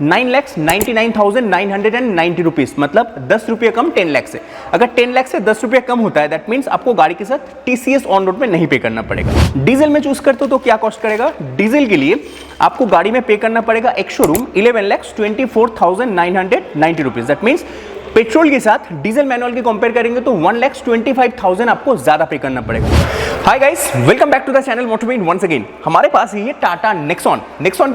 9,99,990 rupees, मतलब 10 रुपये कम 10 लाख से। अगर 10 लाख से 10 रुपये कम होता है दैट मीन्स आपको गाड़ी के साथ टीसीएस ऑन रोड में नहीं पे करना पड़ेगा। डीजल में चूज करते हो तो क्या कॉस्ट करेगा? डीजल के लिए आपको गाड़ी में पे करना पड़ेगा एक showroom 11,24,990 rupees. That means petrol के साथ डीजल मैनुअल की कंपेयर करेंगे तो 1,25,000 आपको ज्यादा पे करना पड़ेगा। Hi guys, welcome back to the channel Motovin once again. हमारे पास ये टाटा नेक्सॉन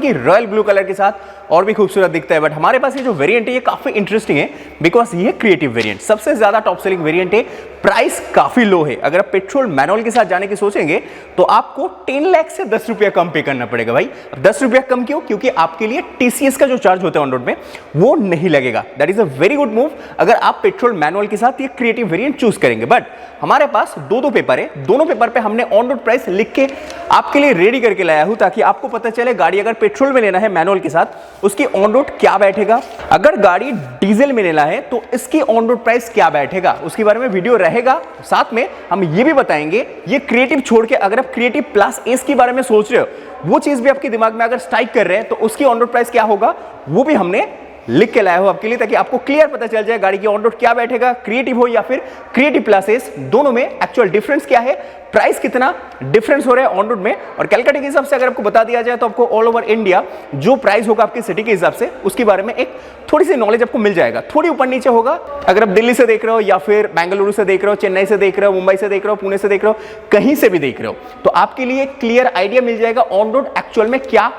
की रॉयल ब्लू कलर के साथ और भी खूबसूरत दिखता है, बट हमारे पास ये जो वेरिएंट है ये काफी इंटरेस्टिंग है बिकॉज ये क्रिएटिव वेरिएंट सबसे ज्यादा टॉप सेलिंग वेरिएंट है। प्राइस काफी लो है। अगर आप पेट्रोल मैनुअल के साथ जाने की सोचेंगे तो आपको 10 लाख से 10 रुपया कम पे करना पड़ेगा। भाई 10 रुपया कम क्यों? क्योंकि आपके लिए टीसीएस का जो चार्ज होता है ऑन रोड में वो नहीं लगेगा। That is a very good move अगर आप पेट्रोल मैनुअल के साथ ये क्रिएटिव वेरिएंट चूज करेंगे। बट हमारे पास दो पेपर है, दोनों पेपर पे हमने ऑन रोड प्राइस लिख के आपके लिए रेडी करके लाया हूं ताकि आपको पता चले गाड़ी अगर पेट्रोल में लेना है मैनुअल के साथ उसकी ऑन रोड क्या बैठेगा, अगर गाड़ी डीजल में लेना है तो इसकी ऑन रोड प्राइस क्या बैठेगा, उसके बारे में वीडियो रहेगा। साथ में हम ये भी बताएंगे ये क्रिएटिव छोड़ के अगर आप क्रिएटिव प्लस एस के बारे में सोच रहे हो, वो चीज भी आपके दिमाग में अगर स्ट्राइक कर रहे हैं तो उसकी ऑन रोड प्राइस क्या होगा वो भी हमने लिख के लाया हो आपके लिए ताकि आपको क्लियर पता चल जाए गाड़ी की ऑन रोड क्या बैठेगा, क्रिएटिव हो या फिर क्रिएटिव प्लस एस, दोनों में एक्चुअल डिफरेंस क्या है, प्राइस कितना डिफरेंस हो रहा है ऑन रोड में। और कलकत्ता के हिसाब से अगर आपको बता दिया जाए तो आपको ऑल ओवर इंडिया जो प्राइस होगा आपकी सिटी के हिसाब से उसके बारे में एक थोड़ी सी नॉलेज आपको मिल जाएगा। थोड़ी ऊपर नीचे होगा अगर आप दिल्ली से देख रहे हो या फिर बेंगलुरु से देख रहे हो, चेन्नई से देख रहे हो, मुंबई से देख रहे हो, पुणे से देख रहे हो, कहीं से भी देख रहे हो तो आपके लिए एक क्लियर आइडिया मिल जाएगा ऑन रोड एक्चुअल में क्या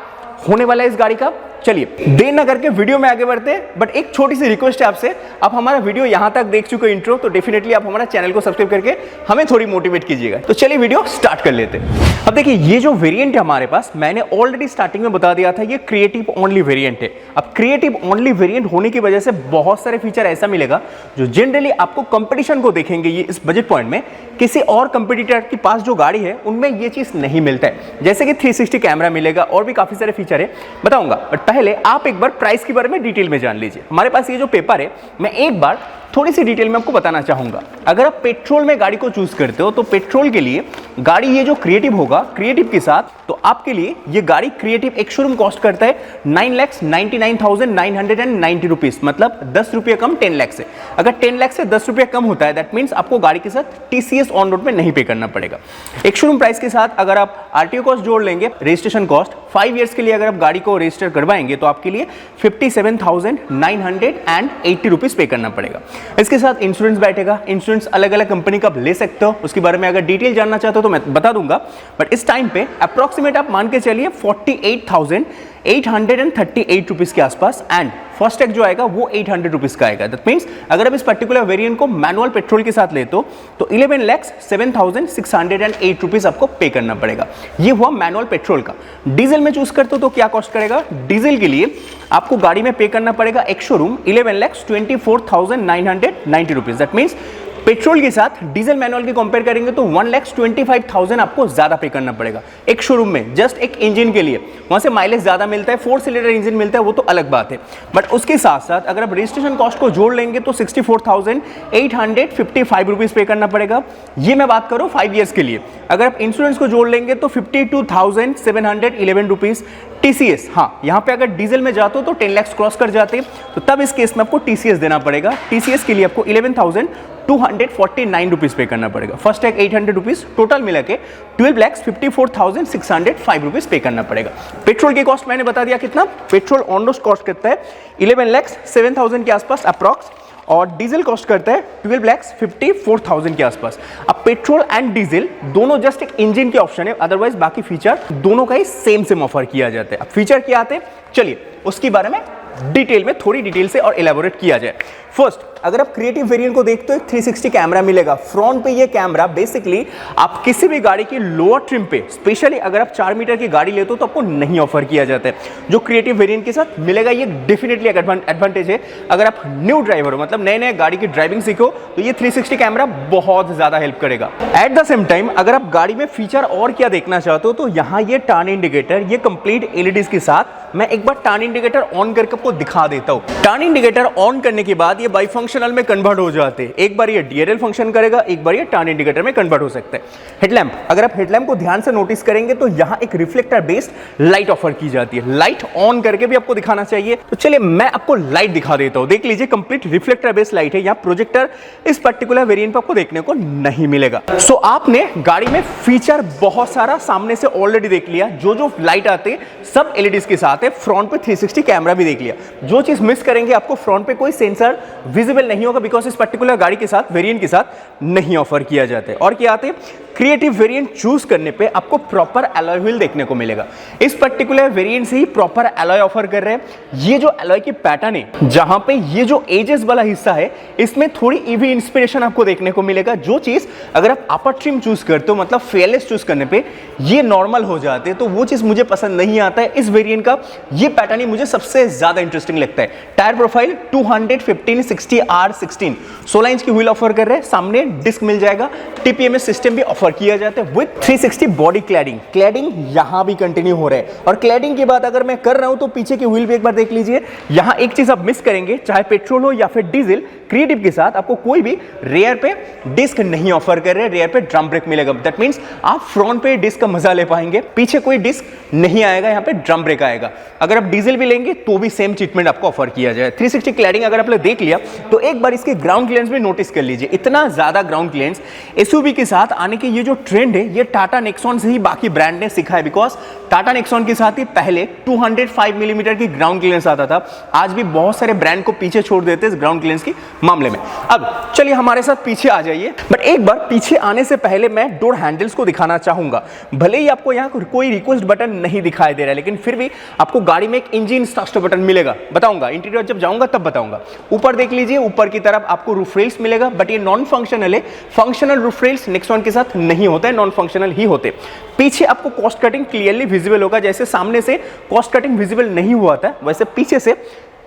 होने वाला है इस गाड़ी का। चलिए देर ना करके वीडियो में आगे बढ़ते हैं, बट एक छोटी सी रिक्वेस्ट है आपसे, आप हमारा वीडियो यहां तक देख चुके इंट्रो तो डेफिनेटली आप हमारा चैनल को सब्सक्राइब करके हमें थोड़ी मोटिवेट कीजिएगा। तो चलिए वीडियो स्टार्ट कर लेते हैं। अब देखिए ये जो वेरिएंट है हमारे पास, मैंने ऑलरेडी स्टार्टिंग में बता दिया था ये क्रिएटिव ओनली वेरिएंट है। अब क्रिएटिव ओनली वेरिएंट होने की वजह से बहुत सारे फीचर ऐसा मिलेगा जो जनरली आपको कंपटीशन को देखेंगे ये इस बजट पॉइंट में किसी और कंपटीटर के पास जो गाड़ी है उनमें ये चीज नहीं मिलता है। जैसे कि 360 कैमरा मिलेगा और भी काफी सारे फीचर है, बताऊंगा। बट पहले आप एक बार प्राइस के बारे में डिटेल में जान लीजिए। हमारे पास ये जो पेपर है मैं एक बार थोड़ी सी डिटेल में आपको बताना चाहूंगा। अगर आप पेट्रोल में गाड़ी को चूज करते हो तो पेट्रोल के लिए गाड़ी ये जो क्रिएटिव होगा, क्रिएटिव के साथ तो आपके लिए ये गाड़ी क्रिएटिव एक शोरूम कॉस्ट करता है 9,99,990 रुपीज, मतलब 10 रुपये कम 10 लाख से। अगर 10 लाख से 10 रुपये कम होता है दैट मीन्स आपको गाड़ी के साथ टीसीएस ऑन रोड में नहीं पे करना पड़ेगा। एक शोरूम प्राइस के साथ अगर आप आरटीओ कॉस्ट जोड़ लेंगे, रजिस्ट्रेशन कॉस्ट 5 इयर्स के लिए अगर आप गाड़ी को रजिस्टर करवाएंगे तो आपके लिए 57,980 रुपीज पे करना पड़ेगा। इसके साथ इंश्योरेंस बैठेगा। इंश्योरेंस अलग अलग कंपनी का आप ले सकते हो, उसके बारे में अगर डिटेल जानना चाहते हो तो मैं बता दूंगा। बट इस टाइम पे अप्रोक्सीमेट आप मान के चलिए 48,838 रुपीज के आसपास, एंड फर्स्ट टैग जो आएगा वो 800 रुपीज का आएगा। दैट मीन्स अगर आप इस पर्टिकुलर वेरिएंट को मैनुअल पेट्रोल के साथ लेते हो तो 11,07,608 रुपीज आपको पे करना पड़ेगा। ये हुआ मैनुअल पेट्रोल का। डीजल में चूज करते हो तो क्या कॉस्ट करेगा? डीजल के लिए आपको गाड़ी में पे करना पड़ेगा एक showroom 11,24,990 rupees. That means petrol के साथ डीजल मैनुअल की कंपेयर करेंगे तो 1,25,000 आपको ज्यादा पे करना पड़ेगा एक शोरूम में, जस्ट एक इंजन के लिए। वहां से माइलेज ज्यादा मिलता है, 4 सिलेंडर इंजन मिलता है, वो तो अलग बात है। बट उसके साथ साथ अगर आप रजिस्ट्रेशन कॉस्ट को जोड़ लेंगे तो 64,855 रुपीज पे करना पड़ेगा। ये मैं बात करूं 5 इयर्स के लिए। अगर आप इंश्योरेंस को जोड़ लेंगे तो 52,711 रुपीज। टीसीएस, हाँ यहाँ पे अगर डीजल में जाते हो तो 10 लाख क्रॉस कर जाते तो तब इस केस में आपको टीसीएस देना पड़ेगा। टीसीएस के लिए आपको 11,249 रुपीज पे करना पड़ेगा। फर्स्ट टैग 800 रुपीज, टोटल मिला के 12,54,605 रुपीज पे करना पड़ेगा। पेट्रोल की कॉस्ट मैंने बता दिया कितना, पेट्रोल ऑन रोड कॉस्ट करता है 11,07,000 के आसपास अप्रॉक्स, और डीजल कॉस्ट करता है 12,54,000 के आसपास। अब पेट्रोल एंड डीजल दोनों जस्ट एक इंजन के ऑप्शन है, अदरवाइज बाकी फीचर दोनों का ही सेम ऑफर किया जाता है। अब फीचर क्या आते हैं चलिए उसके बारे में डिटेल में थोड़ी डिटेल से और एलाबोरेट किया जाए। फर्स्ट अगर आप क्रिएटिव वेरिएंट को देखते हो 360 कैमरा मिलेगा फ्रंट पे। ये कैमरा बेसिकली आप किसी भी गाड़ी की लोअर ट्रिम पे, स्पेशली अगर आप 4 मीटर की गाड़ी लेते हो तो आपको नहीं ऑफर किया जाता है, जो क्रिएटिव वेरिएंट के साथ मिलेगा। ये डेफिनेटली एडवांटेज है। अगर आप न्यू ड्राइवर हो, मतलब नए गाड़ी की ड्राइविंग सीखो तो ये 360 कैमरा बहुत ज्यादा हेल्प करेगा। एट द सेम टाइम अगर आप गाड़ी में फीचर और क्या देखना चाहते हो तो यहाँ ये टर्न इंडिकेटर, ये कंप्लीट एलईडीज के साथ मैं एक बार टर्न इंडिकेटर ऑन करके आपको दिखा देता हूँ। टर्न इंडिकेटर ऑन करने के बाद ये बाई फंक्शनल में कन्वर्ट हो जाते हैं। एक बार ये DRL फंक्शन करेगा, एक बार ये टर्न इंडिकेटर में कन्वर्ट हो सकता है। हेडलैम्प, अगर आप हेडलैम्प को ध्यान से नोटिस करेंगे तो यहाँ एक रिफ्लेक्टर बेस्ड लाइट ऑफर की जाती है। लाइट ऑन करके भी आपको दिखाना चाहिए, तो चलिए मैं आपको लाइट दिखा देता हूँ। देख लीजिए, कंप्लीट रिफ्लेक्टर बेस्ड लाइट है। यहाँ प्रोजेक्टर इस पर्टिकुलर वेरिएंट पर आपको देखने को नहीं मिलेगा। सो आपने गाड़ी में फीचर बहुत सारा सामने से ऑलरेडी देख लिया, जो लाइट आते हैं सब LEDs के साथ है। फ्रंट पे 360 कैमरा भी देख लिया। जो चीज मिस करेंगे, आपको फ्रंट पे कोई सेंसर विजिबल नहीं होगा, बिकॉज इस पर्टिकुलर गाड़ी के साथ, वेरिएंट के साथ नहीं ऑफर किया जाता है। और क्या आते हैं, क्रिएटिव वेरिएंट चूज करने पे आपको प्रॉपर अलॉय व्हील देखने को मिलेगा। इस पर्टिकुलर वेरिएंट से ही प्रॉपर अलॉय ऑफर कर रहे हैं। ये जो अलॉय की पैटर्न है, जहां पे ये जो एजेस वाला हिस्सा है, इसमें थोड़ी ईवी इंस्पिरेशन आपको देखने को मिलेगा। जो चीज अगर आप अपर ट्रिम चूज करते हो, मतलब फेयरलेस चूज करने पे ये नॉर्मल हो जाते हैं, तो वो चीज मुझे पसंद नहीं आता है। इस वेरिएंट का ये पैटर्न ही मुझे सबसे ज्यादा इंटरेस्टिंग लगता है। टायर प्रोफाइल 215/60R16 16 इंच की व्हील ऑफर कर रहे हैं। सामने डिस्क मिल जाएगा। TPMS सिस्टम भी ऑफर किया जाता है विद 360 बॉडी क्लैडिंग यहां भी कंटिन्यू हो रहा है। और क्लैडिंग की बात अगर मैं कर रहा हूं तो पीछे की व्हील भी एक बार देख लीजिए। यहां एक चीज आप मिस करेंगे, चाहे पेट्रोल हो या फिर डीजल, क्रिएटिव के साथ आपको कोई भी रेयर पे डिस्क नहीं ऑफर कर रहे। रेयर पे ड्रम ब्रेक मिलेगा। दैट मींस आप फ्रंट पे डिस्क का मजा ले पाएंगे, पीछे कोई डिस्क नहीं आएगा, यहां पे ड्रम ब्रेक आएगा। अगर आप डीजल भी लेंगे तो भी सेम ट्रीटमेंट आपको ऑफर किया जाए। 360 क्लैडिंग अगर आपने देख लिया तो एक बार इसके ग्राउंड क्लियरेंस भी नोटिस कर लीजिए। इतना ज्यादा ग्राउंड क्लियरेंस SUV के साथ आने की ये जो ट्रेंड है, ये टाटा नेक्सॉन से ही बाकी ब्रांड ने सीखा है। बिकॉज टाटा नेक्सॉन के साथ ही पहले 205 मिलीमीटर की ग्राउंड क्लियरेंस आता था। आज भी बहुत सारे ब्रांड को पीछे छोड़ देते हैं इस ग्राउंड क्लियरेंस के मामले में। अब चलिए हमारे साथ पीछे आ जाइए, बट एक बार पीछे आने से पहले मैं डोर हैंडल्स को दिखाना चाहूंगा। भले ही आपको यहाँ कोई रिक्वेस्ट बटन नहीं दिखाई दे रहा है, लेकिन फिर भी आपको गाड़ी में एक इंजन स्टार्ट बटन मिलेगा। बताऊंगा, इंटीरियर जब जाऊंगा तब बताऊंगा। ऊपर देख लीजिए, ऊपर की तरफ आपको रूफ रेल्स मिलेगा, बट ये नॉन फंक्शनल है। फंक्शनल रूफ रेल्स नेक्सॉन के साथ नहीं होता है, नॉन फंक्शनल ही होते। पीछे आपको कॉस्ट कटिंग क्लियरली विजिबल होगा। जैसे सामने से कॉस्ट कटिंग विजिबल नहीं हुआ था, वैसे पीछे से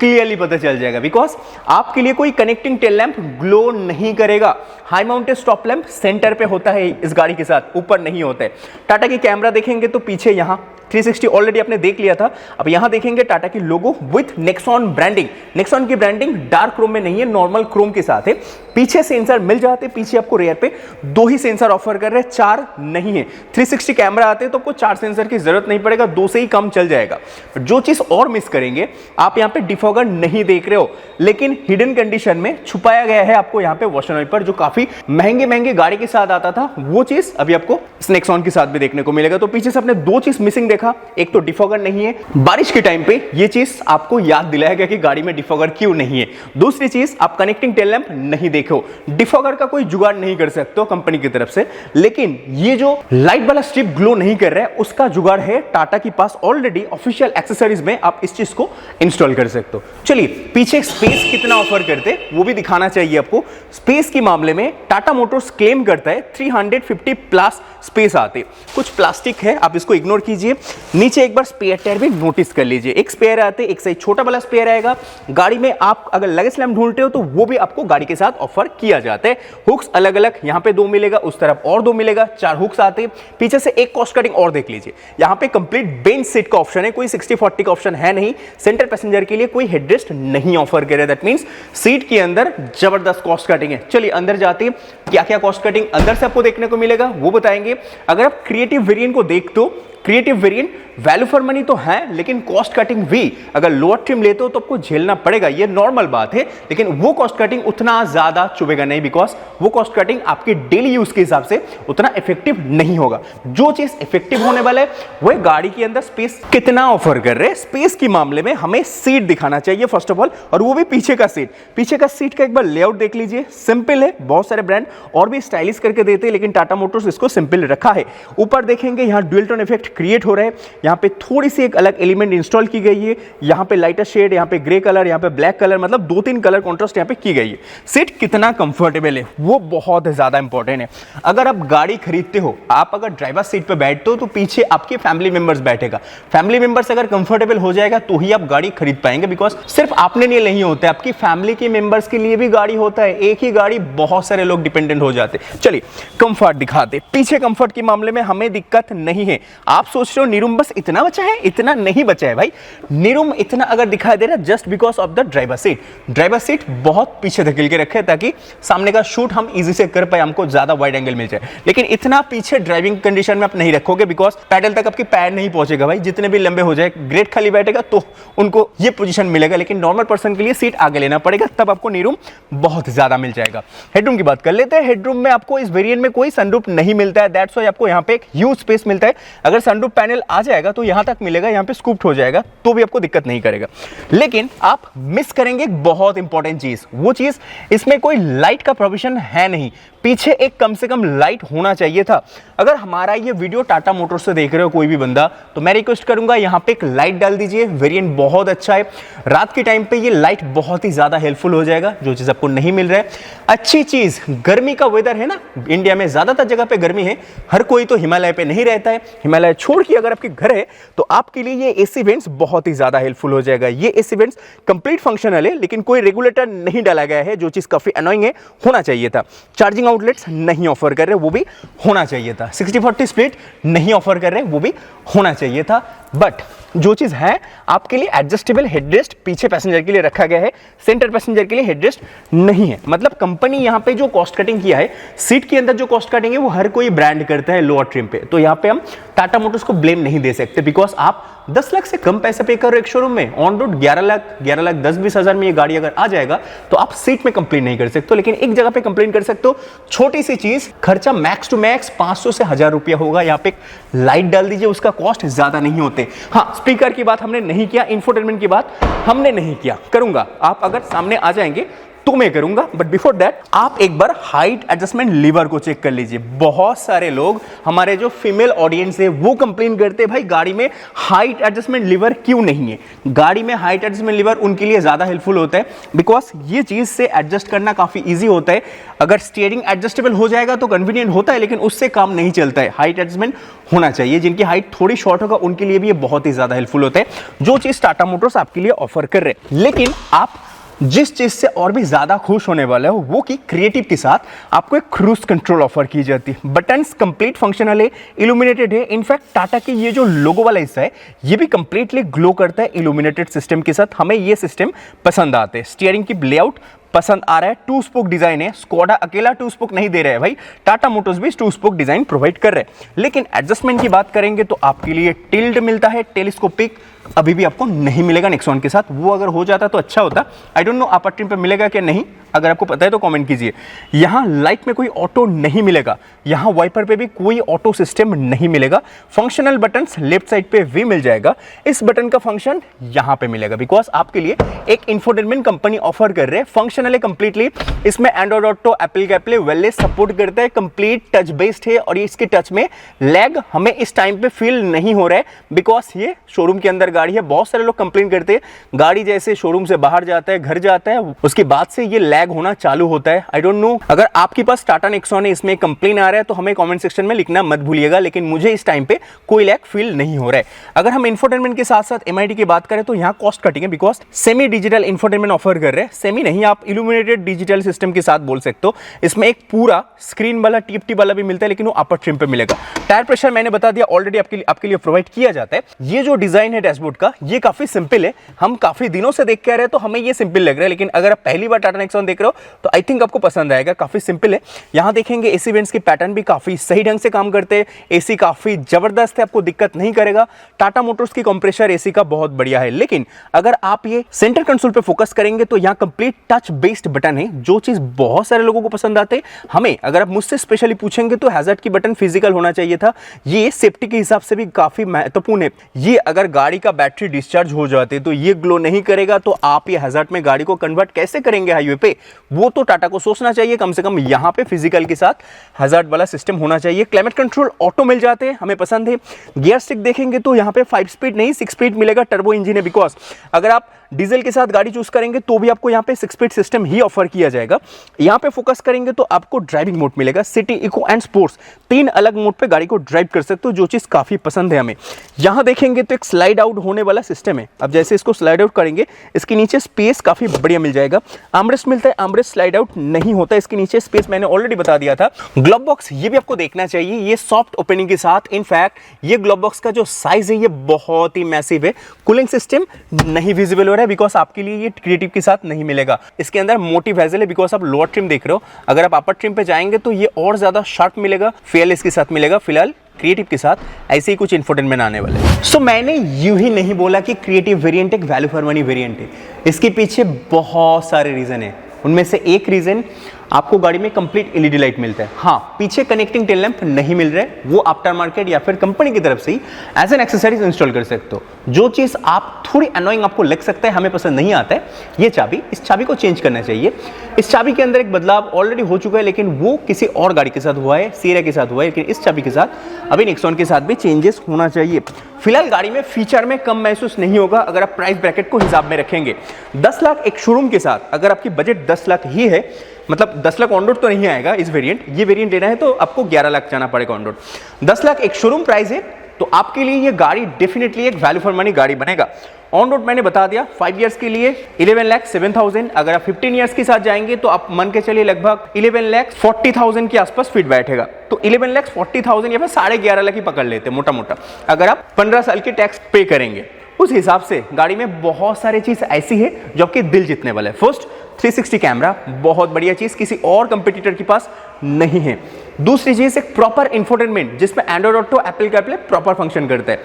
क्लियरली पता चल जाएगा। बिकॉज आपके लिए कोई कनेक्टिंग टेल लैंप ग्लो नहीं करेगा। High mounted stop lamp centre पे होता है इस गाड़ी के साथ, ऊपर नहीं होता है। टाटा की कैमरा देखेंगे तो पीछे यहाँ 360 ऑलरेडी आपने देख लिया था। अब यहां देखेंगे टाटा की लोगो विथ नेक्सॉन ब्रांडिंग। नेक्सॉन की ब्रांडिंग डार्क क्रोम में नहीं है, नॉर्मल क्रोम के साथ है। पीछे सेंसर मिल जाते, पीछे आपको रेयर पे 2 ही सेंसर ऑफर कर रहे हैं, 4 नहीं है। 360 कैमरा आते तो आपको 4 सेंसर की जरूरत नहीं पड़ेगा, 2 से ही कम चल जाएगा। जो चीज और मिस करेंगे, आप यहाँ पे डिफॉगर नहीं देख रहे हो, लेकिन हिडन कंडीशन में छुपाया गया है आपको यहाँ पे वॉशर वाइपर, जो काफी महंगे गाड़ी के साथ आता था। वो चीज अभी आपको नेक्सॉन के साथ भी देखने को मिलेगा। तो पीछे से आपने 2 चीज मिसिंग देखा। एक तो डिफॉगर नहीं है, बारिश के टाइम पे ये चीज आपको याद दिलाएगा कि गाड़ी में डिफॉगर क्यों नहीं है। दूसरी चीज, आप कनेक्टिंग टेल लैंप नहीं देखो। डिफॉगर का कोई जुगाड़ नहीं कर सकते हो कंपनी की तरफ से, लेकिन ये जो लाइट वाला स्ट्रिप ग्लो नहीं कर रहा है, उसका जुगाड़ है टाटा के पास ऑलरेडी। ऑफिशियल एक्सेसरीज में आप इस चीज को इंस्टॉल कर सकते हो। चलिए, पीछे स्पेस कितना ऑफर करते वो भी दिखाना चाहिए आपको। स्पेस के मामले में टाटा मोटर्स क्लेम करता है 350 प्लस स्पेस आते। कुछ प्लास्टिक है, आप इसको इग्नोर कीजिए। नीचे एक बार स्पेयर टायर भी नोटिस कर लीजिए। एक स्पेयर आते, एक साइज छोटा वाला स्पेयर आएगा। गाड़ी में आप अगर लगेज लैम्प ढूंढते हो तो वो भी आपको गाड़ी के साथ ऑफर किया जाता है। हुक्स अलग अलग, यहाँ पे 2 मिलेगा, उस तरफ और 2 मिलेगा, 4 हुक्स आते। पीछे से एक कॉस्ट कटिंग और देख लीजिए। यहाँ पे कंप्लीट बेंच सीट का ऑप्शन है, कोई 60-40 का ऑप्शन है नहीं। सेंटर पैसेंजर के लिए कोई हेडरेस्ट नहीं ऑफर कर रहे। दैट मींस सीट के अंदर जबरदस्त कॉस्ट कटिंग है। चलिए अंदर जाते हैं, क्या क्या कॉस्ट कटिंग अंदर से आपको देखने को मिलेगा वो बताएंगे। अगर आप क्रिएटिव वेरिएंट को देखते हो, creative variant value for money तो है, लेकिन कॉस्ट कटिंग भी अगर लोअर ट्रिम लेते हो तो आपको झेलना पड़ेगा, ये नॉर्मल बात है। लेकिन वो कॉस्ट कटिंग उतना ज्यादा चुभेगा नहीं, बिकॉज वो कॉस्ट कटिंग आपके डेली यूज के हिसाब से उतना इफेक्टिव नहीं होगा। जो चीज इफेक्टिव होने वाला है वो गाड़ी के अंदर स्पेस कितना ऑफर कर रहे हैं। स्पेस के मामले में हमें सीट दिखाना चाहिए फर्स्ट ऑफ ऑल, और वो भी पीछे का सीट। पीछे का सीट का एक बार लेआउट देख लीजिए, सिंपल है। बहुत सारे ब्रांड और भी स्टाइलिश करके देते हैं, लेकिन टाटा मोटर्स इसको सिंपल रखा है। ऊपर देखेंगे यहाँ ड्यूल टोन इफेक्ट क्रिएट हो रहा है। यहाँ पे थोड़ी सी एक अलग एलिमेंट इंस्टॉल की गई है। यहाँ पे लाइटर शेड, यहाँ पे ग्रे कलर, यहाँ पे ब्लैक कलर, मतलब 2-3 कलर कॉन्ट्रास्ट यहाँ पे की गई है। सीट कितना कंफर्टेबल है वो बहुत ज्यादा इंपॉर्टेंट है। अगर आप गाड़ी खरीदते हो, आप अगर ड्राइवर सीट पे बैठते हो तो पीछे आपके फैमिली मेंबर्स बैठेगा। फैमिली मेंबर्स अगर कंफर्टेबल हो जाएगा तो ही आप गाड़ी खरीद पाएंगे, बिकॉज सिर्फ आपने लिए नहीं होता है, आपकी फैमिली के मेंबर्स के लिए भी गाड़ी होता है। एक ही गाड़ी बहुत सारे लोग डिपेंडेंट हो जाते। चलिए कंफर्ट दिखाते। पीछे कंफर्ट के मामले में हमें दिक्कत नहीं है। आप सोच रहे हो निरुंबस बस इतना बचा है, इतना नहीं बचा है भाई। नीरूम इतना अगर दिखाई दे रहा है just because of the driver seat. Driver seat बहुत पीछे धकेल के रखे ताकि सामने का शूट हम इजी से कर पाए, हमको ज्यादा वाइड एंगल मिल जाए। लेकिन इतना पीछे ड्राइविंग कंडीशन में आप नहीं रखोगे बिकॉज पैडल तक आपकी पैर नहीं पहुंचेगा भाई। जितने भी लंबे हो जाए, ग्रेट खाली बैठेगा तो उनको ये पोजीशन मिलेगा, लेकिन नॉर्मल पर्सन के लिए सीट आगे लेना पड़ेगा, तब आपको नीरूम बहुत ज्यादा मिल जाएगा। हेडरूम की बात कर लेते हैं। हेडरूम में आपको इस वेरिएंट में कोई सनरूफ नहीं मिलता है, दैट्स व्हाई आपको यहाँ पे एक ह्यूज स्पेस मिलता है। अगर सनरूफ पैनल आ जाएगा तो यहाँ तक मिलेगा, यहाँ पे स्कूप्ड हो जाएगा तो भी आपको दिक्कत नहीं करेगा। लेकिन आप मिस करेंगे एक बहुत इंपॉर्टेंट चीज, वो चीज इसमें कोई लाइट का प्रोविजन है नहीं। पीछे एक कम से कम लाइट होना चाहिए था। अगर हमारा ये वीडियो टाटा मोटर्स से देख रहे हो कोई भी बंदा, तो मैं रिक्वेस्ट करूंगा यहाँ पे एक लाइट डाल दीजिए। वेरिएंट बहुत अच्छा है, रात के टाइम पे ये लाइट बहुत ही ज्यादा हेल्पफुल हो जाएगा, जो चीज आपको नहीं मिल रहा है। अच्छी चीज, गर्मी का वेदर है ना, इंडिया में ज्यादातर जगह पे गर्मी है, हर कोई तो हिमालय पे नहीं रहता है। हिमालय छोड़ के अगर आपके घर है तो आपके लिए ये एसी वेंट्स बहुत ही ज्यादा हेल्पफुल हो जाएगा। ये एसी वेंट्स कंप्लीट फंक्शनल है, लेकिन कोई रेगुलेटर नहीं डाला गया है, जो चीज काफी अनोइंग है, होना चाहिए था। चार्जिंग आउटलेट्स नहीं ऑफर कर रहे, वो भी होना चाहिए था। 60-40 स्प्लिट नहीं ऑफर कर रहे, वो भी होना चाहिए था। बट जो चीज है आपके लिए एडजस्टेबल हेडरेस्ट पीछे पैसेंजर के लिए रखा गया है, सेंटर पैसेंजर के लिए हेडरेस्ट नहीं है। मतलब कंपनी यहाँ पे जो कॉस्ट कटिंग किया है, सीट के अंदर जो कॉस्ट कटिंग है वो हर कोई ब्रांड करता है लोअर ट्रिम पे, तो यहाँ पे हम टाटा मोटर्स को ब्लेम नहीं दे सकते बिकॉज आप 10 लाख से कम पैसे पे कर रहे हो एक शोरूम में। ऑन रोड 11 लाख 10-20 हजार में ये गाड़ी अगर आ जाएगा तो आप सीट में कंप्लेन नहीं कर सकते, लेकिन एक जगह पे कंप्लेन कर सकते हो। छोटी सी चीज, खर्चा मैक्स टू मैक्स 500 से 1000 रुपया होगा। यहाँ पे लाइट डाल दीजिए, उसका कॉस्ट ज्यादा नहीं होते। हाँ, स्पीकर की बात हमने नहीं किया, इंफोटेनमेंट की बात हमने नहीं किया, करूंगा। आप अगर सामने आ जाएंगे तो मैं करूंगा, बट बिफोर दैट आप एक बार हाइट एडजस्टमेंट लीवर को चेक कर लीजिए। बहुत सारे लोग, हमारे जो फीमेल ऑडियंस है, वो कंप्लेन करते हैं भाई गाड़ी में हाइट एडजस्टमेंट लीवर क्यों नहीं है। गाड़ी में हाइट एडजस्टमेंट लीवर उनके लिए ज्यादा हेल्पफुल होता है बिकॉज ये चीज से एडजस्ट करना काफी ईजी होता है। अगर स्टीयरिंग एडजस्टेबल हो जाएगा तो कन्वीनियंट होता है, लेकिन उससे काम नहीं चलता है। हाइट एडजस्टमेंट होना चाहिए। जिनकी हाइट थोड़ी शॉर्ट होगा उनके लिए भी ये बहुत ही ज्यादा हेल्पफुल होता है, जो चीज टाटा मोटर्स आपके लिए ऑफर कर रहे हैं। लेकिन आप जिस चीज से और भी ज्यादा खुश होने वाले हो वो कि क्रिएटिव के साथ आपको एक क्रूज कंट्रोल ऑफर की जाती है। बटन्स कंप्लीट फंक्शनल है, इल्यूमिनेटेड है। इनफैक्ट टाटा की ये जो लोगो वाला हिस्सा है ये भी कंप्लीटली ग्लो करता है इल्यूमिनेटेड सिस्टम के साथ। हमें ये सिस्टम पसंद आते हैं। स्टीयरिंग की लेआउट पसंद आ रहा है। 2 स्पोक डिजाइन है। स्कोडा अकेला 2 स्पोक नहीं दे रहा है भाई, टाटा मोटर्स भी 2 स्पोक डिजाइन प्रोवाइड कर रहे हैं। लेकिन एडजस्टमेंट की बात करेंगे तो आपके लिए टिल्ट मिलता है, टेलीस्कोपिक अभी भी आपको नहीं मिलेगा नेक्सॉन के साथ। वो अगर हो जाता तो अच्छा होता। I don't know upper trim पे मिलेगा क्या नहीं, अगर आपको पता है तो कमेंट कीजिए। यहाँ लाइट में कोई ऑटो नहीं मिलेगा, यहाँ वाइपर पे भी कोई ऑटो सिस्टम नहीं मिलेगा। फंक्शनल बटन्स लेफ्ट साइड पे भी मिल जाएगा। इस बटन का फंक्शन यहाँ पे मिलेगा बिकॉज आपके लिए एक इंफोटेनमेंट कंपनी ऑफर कर रहे हैं। फंक्शनल है कंप्लीटली। इसमें Android Auto, Apple CarPlay wireless support करता है। कंप्लीट टच बेस्ड है और इसके टच में लैग हमें इस टाइम पे फील नहीं हो रहा है बिकॉज ये शोरूम के अंदर गाड़ी है। बहुत सारे लोग कंप्लेन करते हैं गाड़ी जैसे शोरूम से बाहर जाता है, घर जाता है, उसके बाद से ये लैग होना चालू होता है। आई डोंट नो, अगर आपके पास टाटा नेक्सॉन है, इसमें कंप्लेन आ रहा है तो हमें कमेंट सेक्शन में लिखना मत भूलिएगा। लेकिन मुझे इस टाइम पे कोई लैग फील नहीं हो रहा है। अगर हम इंफोटेनमेंट के साथ साथ एमआईडी की बात करें तो यहाँ कॉस्ट कटिंग है because semi digital infotainment offer कर रहे हैं। सेमी नहीं, आप इल्यूमिनेटेड डिजिटल सिस्टम के साथ बोल सकते हो। इसमें एक पूरा स्क्रीन वाला टीप वाला भी मिलता है, लेकिन वो अपर ट्रिम पे मिलेगा। टायर प्रेशर मैंने बता दिया ऑलरेडी, आपके लिए प्रोवाइड किया जाता है। ये जो डिजाइन है डैशबोर्ड का, ये काफी सिंपल है। हम काफी दिनों से देख के आ रहे हैं तो हमें ये सिंपल लग रहा है, लेकिन अगर आप पहली बार टाटा नेक्सॉन देख रहे हो तो आई थिंक आपको पसंद आएगा। काफी सिंपल है। यहाँ देखेंगे एसी वेंट्स के पैटर्न भी काफी सही ढंग से काम करते हैं। एसी काफी जबरदस्त है, आपको दिक्कत नहीं करेगा। टाटा मोटर्स की कंप्रेसर एसी का बहुत बढ़िया है। लेकिन अगर आप ये सेंटर कंसोल पे फोकस करेंगे तो यहाँ कंप्लीट टच बेस्ड बटन है, जो चीज बहुत सारे लोगों को पसंद आते हैं। हमें, अगर आप मुझसे स्पेशली पूछेंगे तो हैजर्ड की बटन फिजिकल होना चाहिए था। ये सेफ्टी के हिसाब से भी काफी महत्वपूर्ण है। ये अगर गाड़ी का बैटरी डिस्चार्ज हो जाते तो ये ग्लो नहीं करेगा, तो आप ये हैजर्ड में गाड़ी को कन्वर्ट कैसे करेंगे हाईवे पे? वो तो टाटा को सोचना चाहिए। कम से कम यहाँ पे फिजिकल के साथ हैजर्ड वाला सिस्टम होना चाहिए। क्लाइमेट कंट्रोल ऑटो मिल जाते हैं, हमें पसंद है। गियर स्टिक देखेंगे तो यहाँ पे 5 स्पीड नहीं 6 स्पीड मिलेगा। टर्बो इंजन है बिकॉज अगर आप डीजल के साथ गाड़ी चूज करेंगे तो भी आपको यहाँ पे 6 स्पीड सिस्टम ही ऑफर किया जाएगा। यहाँ पे फोकस करेंगे तो आपको ड्राइविंग मोड मिलेगा, सिटी, इको एंड स्पोर्ट्स। 3 अलग मोड पे गाड़ी को ड्राइव कर सकते हो, जो चीज काफी पसंद है हमें। यहाँ देखेंगे तो एक स्लाइड आउट होने वाला सिस्टम है। अब जैसे इसको स्लाइड आउट करेंगे, इसके नीचे स्पेस काफ़ी बढ़िया मिल जाएगा। आर्मरेस्ट मिलता है, आर्मरेस्ट स्लाइड आउट नहीं होता, इसके नीचे स्पेस मैंने ऑलरेडी बता दिया था। ग्लोव बॉक्स ये भी आपको देखना चाहिए, ये सॉफ्ट ओपनिंग के साथ। इनफैक्ट ये ग्लोव बॉक्स का जो साइज है ये बहुत ही मैसिव है। कूलिंग सिस्टम नहीं विजिबल हो रहा है बिकॉज आपके लिए ये क्रिएटिव के साथ नहीं मिलेगा। इसके अंदर मोटी वेजल है बिकॉज आप लोअर ट्रिम देख रहे हो, अगर आप अपर ट्रिम पे जाएंगे तो ये और ज्यादा शार्प मिलेगा, फेयरलेस के साथ मिलेगा। फिलहाल क्रिएटिव के साथ ऐसे ही कुछ इंफोटेनमेंट आने वाले हैं। सो मैंने यूं ही नहीं बोला कि क्रिएटिव वेरिएंट एक वैल्यू फॉर मनी वेरिएंट है, इसके पीछे बहुत सारे रीजन है। उनमें से एक रीजन, आपको गाड़ी में कंप्लीट एलईडी लाइट मिलता है। हाँ, पीछे कनेक्टिंग टेल लैंप नहीं मिल रहा है, वो आफ्टर मार्केट या फिर कंपनी की तरफ से ही एज एन एक्सेसरीज इंस्टॉल कर सकते हो। जो चीज़ आप थोड़ी अनोइंग आपको लग सकता है, हमें पसंद नहीं आता है, ये चाबी, इस चाबी को चेंज करना चाहिए। इस चाबी के अंदर एक बदलाव ऑलरेडी हो चुका है, लेकिन वो किसी और गाड़ी के साथ हुआ है, सीरिया के साथ हुआ है, लेकिन इस चाबी के साथ अभी नेक्सॉन के साथ भी चेंजेस होना चाहिए। फिलहाल गाड़ी में फीचर में कम महसूस नहीं होगा अगर आप प्राइस ब्रैकेट को हिसाब में रखेंगे। 10 लाख एक शोरूम के साथ, अगर आपकी बजट 10 लाख ही है, मतलब 10 लाख ऑन रोड तो नहीं आएगा इस वेरिएंट, ये वेरिएंट लेना है तो आपको 11 लाख जाना पड़ेगा ऑन रोड। 10 लाख एक शोरूम प्राइस है तो आपके लिए ये गाड़ी डेफिनेटली एक वैल्यू फॉर मनी गाड़ी बनेगा। ऑन रोड मैंने बता दिया 5 इयर्स के लिए 11,07,000, अगर आप 15 इयर्स के साथ जाएंगे तो आप मन के चलिए लगभग 11,40,000 के आसपास फिट बैठेगा। तो 11,40,000 या फिर 11.5 लाख ही पकड़ लेते मोटा मोटा, अगर आप 15 साल की टैक्स पे करेंगे। उस हिसाब से गाड़ी में बहुत सारी चीज ऐसी है जो आपके दिल जीतने वाला है। फर्स्ट, 360 कैमरा, बहुत बढ़िया चीज, किसी और कंपटीटर के पास नहीं है। दूसरी चीज, एक प्रॉपर इंफोटेनमेंट जिसमें Android Auto, Apple CarPlay proper function करता है।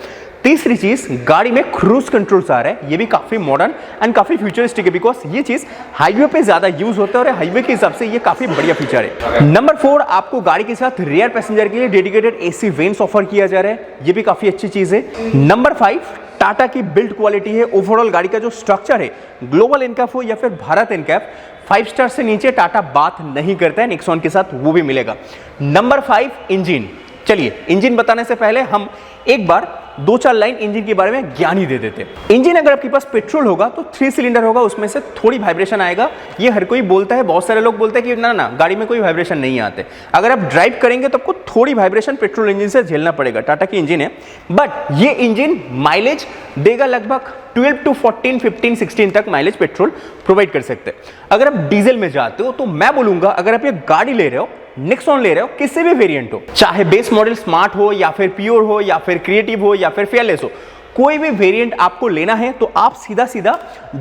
तीसरी चीज, गाड़ी में क्रूज कंट्रोल्स आ रहा है, ये भी काफी मॉडर्न एंड काफी फ्यूचरिस्टिक है बिकॉज ये चीज हाईवे पे ज्यादा यूज होता है और हाईवे के हिसाब से ये काफी बढ़िया फीचर है। नंबर 4, आपको गाड़ी के साथ रियर पैसेंजर के लिए डेडिकेटेड एसी वेंट्स ऑफर किया जा रहा है, ये भी काफी अच्छी चीज है। नंबर 5, टाटा की बिल्ड क्वालिटी है, ओवरऑल गाड़ी का जो स्ट्रक्चर है, ग्लोबल एनकैप हो या फिर भारत एनकैप, 5 स्टार से नीचे टाटा बात नहीं करता है, नेक्सॉन के साथ वो भी मिलेगा। Number 5, engine. चलिए इंजन बताने से पहले हम एक बार 2-4 लाइन इंजन के बारे में ज्ञान ही दे देते। इंजन अगर आपके पास पेट्रोल होगा तो 3 सिलेंडर होगा, उसमें से थोड़ी वाइब्रेशन आएगा, ये हर कोई बोलता है, बहुत सारे लोग बोलते हैं कि ना ना गाड़ी में कोई वाइब्रेशन नहीं आते। अगर आप ड्राइव करेंगे तो आपको थोड़ी वाइब्रेशन पेट्रोल इंजन से झेलना पड़ेगा, टाटा की इंजन है। बट ये इंजन माइलेज देगा, लगभग 12 to 14, 15, 16 तक माइलेज पेट्रोल प्रोवाइड कर सकते हैं। अगर आप डीजल में जाते हो तो मैं बोलूंगा, अगर आप ये गाड़ी ले रहे हो, नेक्सॉन ले रहे हो, किसी भी वेरिएंट हो, चाहे बेस मॉडल स्मार्ट हो या फिर प्योर हो या फिर क्रिएटिव हो या फिर फेयरलेस हो, कोई भी वेरिएंट आपको लेना है तो आप सीधा सीधा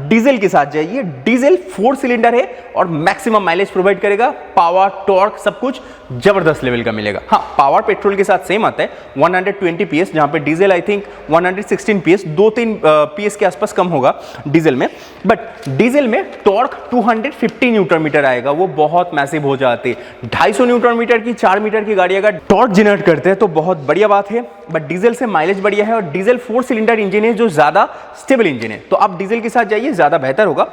डीजल के साथ जाइए। डीजल 4 सिलेंडर है और मैक्सिमम माइलेज प्रोवाइड करेगा, पावर, टॉर्क सब कुछ जबरदस्त लेवल का मिलेगा। हाँ, पावर पेट्रोल के साथ सेम आता है 120 PS, जहां पे diesel I think 116 PS, 2-3 PS के आसपास कम होगा डीजल में। बट डीजल में टॉर्क 250 न्यूटन मीटर आएगा, वो बहुत मैसिव हो जाती है। 250 न्यूटन मीटर की 4 मीटर की गाड़ी अगर टॉर्क जनरेट करते हैं तो बहुत बढ़िया बात है। बट डीजल से माइलेज बढ़िया है और डीजल 4 सिलेंडर इंजन है जो ज्यादा स्टेबल इंजन है, तो आप डीजल के साथ जाइए, ज्यादा बेहतर होगा।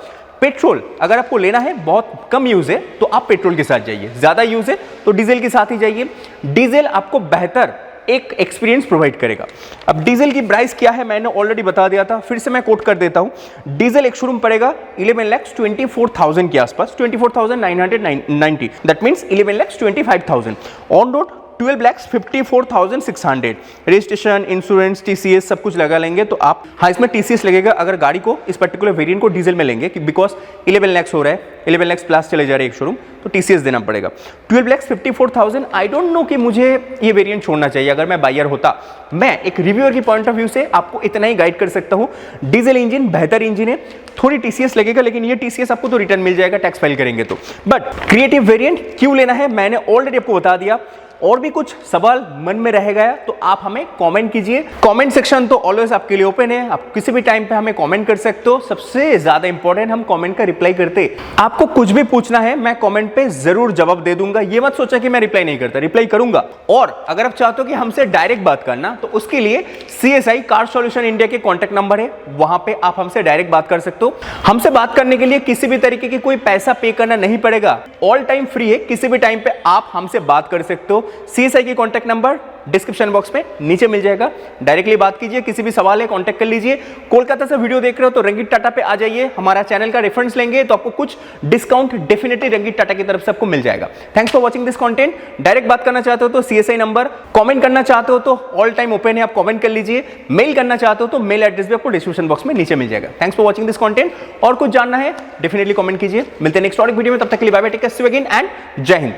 पेट्रोल अगर आपको लेना है, बहुत कम यूज है तो आप पेट्रोल के साथ जाइए, ज्यादा यूज है तो डीजल के साथ ही जाइए। डीजल आपको बेहतर एक एक्सपीरियंस प्रोवाइड करेगा। अब डीजल की प्राइस क्या है मैंने ऑलरेडी बता दिया था, फिर से मैं कोट कर देता हूं। डीजल एक शोरूम पड़ेगा 11,24,000 के आसपास, 24,990, that means 11,25,000। On road 12,54,600, registration, insurance, TCS सब कुछ लगा लेंगे तो आप, हाँ इसमें टीसीएस लगेगा अगर गाड़ी को, इस पर्टिकुलर वेरिएंट को डीजल में लेंगे, बिकॉज 11 लाख हो रहा है, 11 लाख प्लस चले जा रहे हैं एक शोरूम, तो टीसीएस देना पड़ेगा। 12,54,000, आई डोंट नो कि मुझे ये वेरिएंट छोड़ना चाहिए अगर मैं बायर होता। मैं एक रिव्यूअर की पॉइंट ऑफ व्यू से आपको इतना ही गाइड कर सकता हूँ। डीजल इंजन बेहतर इंजन है, थोड़ी टीसीएस लगेगा, लेकिन ये टीसीएस आपको तो रिटर्न मिल जाएगा टैक्स फाइल करेंगे तो। बट क्रिएटिव वेरिएंट क्यों लेना है मैंने ऑलरेडी आपको बता दिया। और भी कुछ सवाल मन में रह गया तो आप हमें कमेंट कीजिए, कमेंट सेक्शन तो ऑलवेज आपके लिए ओपन है, आप किसी भी टाइम पे हमें कमेंट कर सकते हो। सबसे ज्यादा इंपॉर्टेंट, हम कमेंट का रिप्लाई करते। आपको कुछ भी पूछना है मैं कमेंट पे जरूर जवाब दे दूंगा, ये मत सोचा कि मैं रिप्लाई नहीं करता, रिप्लाई करूंगा। और अगर आप चाहते हो कि हमसे डायरेक्ट बात करना तो उसके लिए CSI कार सॉल्यूशन इंडिया के कॉन्टैक्ट नंबर है, वहां पे आप हमसे डायरेक्ट बात कर सकते हो। हमसे बात करने के लिए किसी भी तरीके की कोई पैसा पे करना नहीं पड़ेगा, ऑल टाइम फ्री है, किसी भी टाइम पे आप हमसे बात कर सकते हो। CSI की कॉन्टैक्ट नंबर डिस्क्रिप्शन बॉक्स में नीचे मिल जाएगा, डायरेक्टली बात कीजिए, किसी भी सवाल है कॉन्टैक्ट कर लीजिए। कोलकाता से वीडियो देख रहे हो तो रंगीत टाटा पे आ जाइए, हमारा चैनल का रेफरेंस लेंगे तो आपको कुछ डिस्काउंट डेफिनेटली रंगीत टाटा की तरफ से आपको मिल जाएगा। Thanks for watching this content. Direct बात करना चाहते हो तो CSI नंबर, कमेंट करना चाहते हो तो ऑल टाइम ओपन है, आप कमेंट कर लीजिए, मेल करना चाहते हो तो मेल एड्रेस भी आपको डिस्क्रिप्शन बॉक्स में नीचे मिल जाएगा। Thanks for watching this content. और कुछ जानना है डेफिनेटली कमेंट कीजिए। मिलते हैं नेक्स्ट वीडियो में, तब तक के लिए bye bye, take care, see you again and जय हिंद।